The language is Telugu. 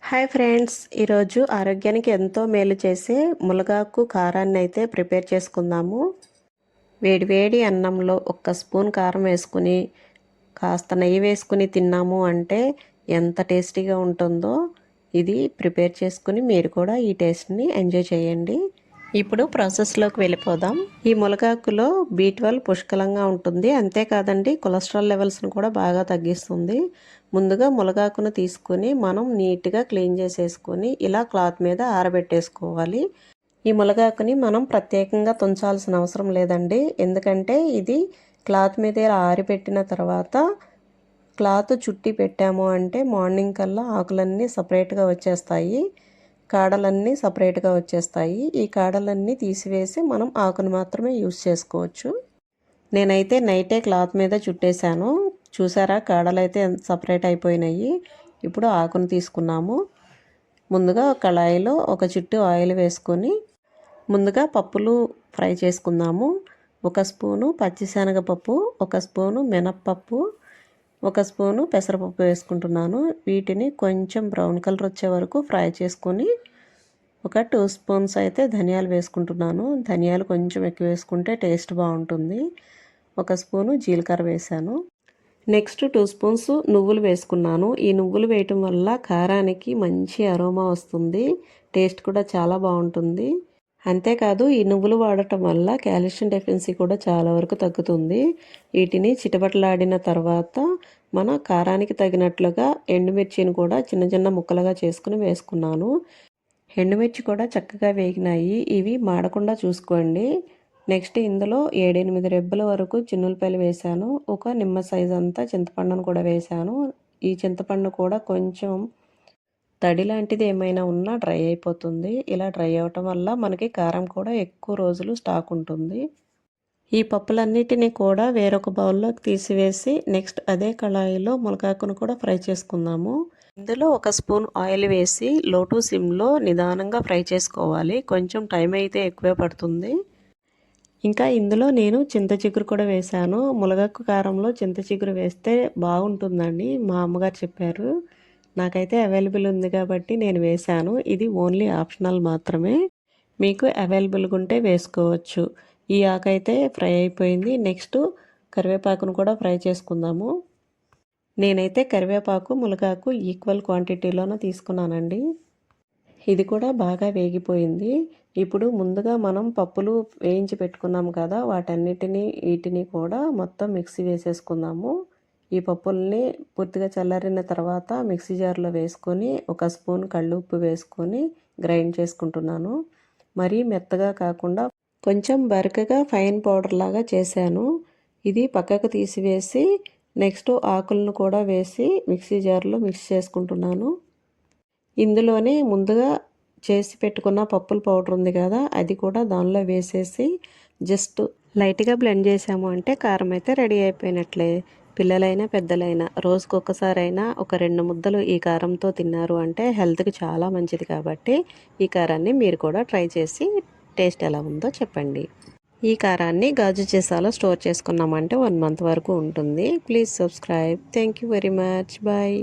హాయ్ ఫ్రెండ్స్, ఈరోజు ఆరోగ్యానికి ఎంతో మేలు చేసే మునగాకు కారాన్ని అయితే ప్రిపేర్ చేసుకుందాము. వేడివేడి అన్నంలో ఒక్క స్పూన్ కారం వేసుకుని కాస్త నెయ్యి వేసుకుని తిన్నాము అంటే ఎంత టేస్టీగా ఉంటుందో. ఇది ప్రిపేర్ చేసుకుని మీరు కూడా ఈ టేస్ట్ని ఎంజాయ్ చేయండి. ఇప్పుడు ప్రాసెస్లోకి వెళ్ళిపోదాం. ఈ మునగాకులో B12 పుష్కలంగా ఉంటుంది. అంతేకాదండి, కొలెస్ట్రాల్ లెవెల్స్ను కూడా బాగా తగ్గిస్తుంది. ముందుగా మునగాకును తీసుకుని మనం నీట్గా క్లీన్ చేసేసుకొని ఇలా క్లాత్ మీద ఆరబెట్టేసుకోవాలి. ఈ మునగాకుని మనం ప్రత్యేకంగా తుంచాల్సిన అవసరం లేదండి, ఎందుకంటే ఇది క్లాత్ మీద ఇలా ఆరిపెట్టిన తర్వాత క్లాత్ చుట్టి పెట్టాము అంటే మార్నింగ్ కల్లా ఆకులన్నీ సపరేట్గా వచ్చేస్తాయి, కాడలన్నీ సపరేట్గా వచ్చేస్తాయి. ఈ కాడలన్నీ తీసివేసి మనం ఆకును మాత్రమే యూస్ చేసుకోవచ్చు. నేనైతే నైటే క్లాత్ మీద చుట్టేశాను. చూసారా, కాడలు అయితే సపరేట్ అయిపోయినాయి. ఇప్పుడు ఆకును తీసుకున్నాము. ముందుగా కళాయిలో ఒక చుట్టు ఆయిల్ వేసుకొని ముందుగా పప్పులు ఫ్రై చేసుకుందాము. 1 స్పూను పచ్చిశనగపప్పు, 1 స్పూను మినప్పప్పు, 1 స్పూను పెసరపప్పు వేసుకుంటున్నాను. వీటిని కొంచెం బ్రౌన్ కలర్ వచ్చే వరకు ఫ్రై చేసుకొని ఒక 2 స్పూన్స్ అయితే ధనియాలు వేసుకుంటున్నాను. ధనియాలు కొంచెం ఎక్కువ వేసుకుంటే టేస్ట్ బాగుంటుంది. 1 స్పూను జీలకర్ర వేసాను. నెక్స్ట్ 2 స్పూన్స్ నువ్వులు వేసుకున్నాను. ఈ నువ్వులు వేయటం వల్ల కారానికి మంచి అరోమా వస్తుంది, టేస్ట్ కూడా చాలా బాగుంటుంది. అంతేకాదు, ఈ నువ్వులు వాడటం వల్ల కాల్షియం డెఫిషియన్సీ కూడా చాలా వరకు తగ్గుతుంది. వీటిని చిటపటలాడిన తర్వాత మన కారానికి తగినట్లుగా ఎండుమిర్చిని కూడా చిన్న చిన్న ముక్కలుగా చేసుకుని వేసుకున్నాను. ఎండుమిర్చి కూడా చక్కగా వేగినాయి. ఇవి మాడకుండా చూసుకోండి. నెక్స్ట్ ఇందులో 7-8 రెబ్బల వరకు చిన్నులపాయలు వేశాను. ఒక నిమ్మ సైజ్ అంతా చింతపండును కూడా వేశాను. ఈ చింతపండు కూడా కొంచెం తడి లాంటిది ఏమైనా ఉన్నా డ్రై అయిపోతుంది. ఇలా డ్రై అవ్వటం వల్ల మనకి కారం కూడా ఎక్కువ రోజులు స్టాక్ ఉంటుంది. ఈ పప్పులన్నిటిని కూడా వేరొక బౌల్లోకి తీసివేసి నెక్స్ట్ అదే కళాయిలో మునగాకును కూడా ఫ్రై చేసుకుందాము. ఇందులో 1 స్పూన్ ఆయిల్ వేసి లో టు సిమ్లో నిదానంగా ఫ్రై చేసుకోవాలి. కొంచెం టైం అయితే ఎక్కువే పడుతుంది. ఇంకా ఇందులో నేను చింత చిగురు కూడా వేశాను. మునగాకు కారంలో చింత చిగురు వేస్తే బాగుంటుందండి, మా అమ్మగారు చెప్పారు. నాకైతే అవైలబుల్ ఉంది కాబట్టి నేను వేశాను. ఇది ఓన్లీ ఆప్షనల్ మాత్రమే, మీకు అవైలబుల్గా ఉంటే వేసుకోవచ్చు. ఈ ఆకైతే ఫ్రై అయిపోయింది. నెక్స్ట్ కరివేపాకును కూడా ఫ్రై చేసుకుందాము. నేనైతే కరివేపాకు మునగాకు ఈక్వల్ క్వాంటిటీలోనే తీసుకున్నానండి. ఇది కూడా బాగా వేగిపోయింది. ఇప్పుడు ముందుగా మనం పప్పులు వేయించి పెట్టుకున్నాం కదా, వీటిని కూడా మొత్తం మిక్సీ వేసేసుకుందాము. ఈ పప్పుల్ని పూర్తిగా చల్లారిన తర్వాత మిక్సీ జార్లో వేసుకొని 1 స్పూన్ కళ్ళుప్పు వేసుకొని గ్రైండ్ చేసుకుంటున్నాను. మరీ మెత్తగా కాకుండా కొంచెం బరకగా ఫైన్ పౌడర్ లాగా చేశాను. ఇది పక్కకు తీసివేసి నెక్స్ట్ ఆకులను కూడా వేసి మిక్సీ జార్లో మిక్స్ చేసుకుంటున్నాను. ఇందులోనే ముందుగా చేసి పెట్టుకున్న పప్పుల పౌడర్ ఉంది కదా, అది కూడా దానిలో వేసేసి జస్ట్ లైట్గా బ్లెండ్ చేసాము అంటే కారం అయితే రెడీ అయిపోయినట్లే. పిల్లలైనా పెద్దలైనా రోజుకొకసారైనా ఒక 2 ముద్దలు ఈ కారంతో తిన్నారు అంటే హెల్త్కి చాలా మంచిది. కాబట్టి ఈ కారాన్ని మీరు కూడా ట్రై చేసి టేస్ట్ ఎలా ఉందో చెప్పండి. ఈ కారాన్ని గాజు సీసాలో స్టోర్ చేసుకున్నామంటే 1 మంత్ వరకు ఉంటుంది. Please subscribe. Thank you very much. Bye.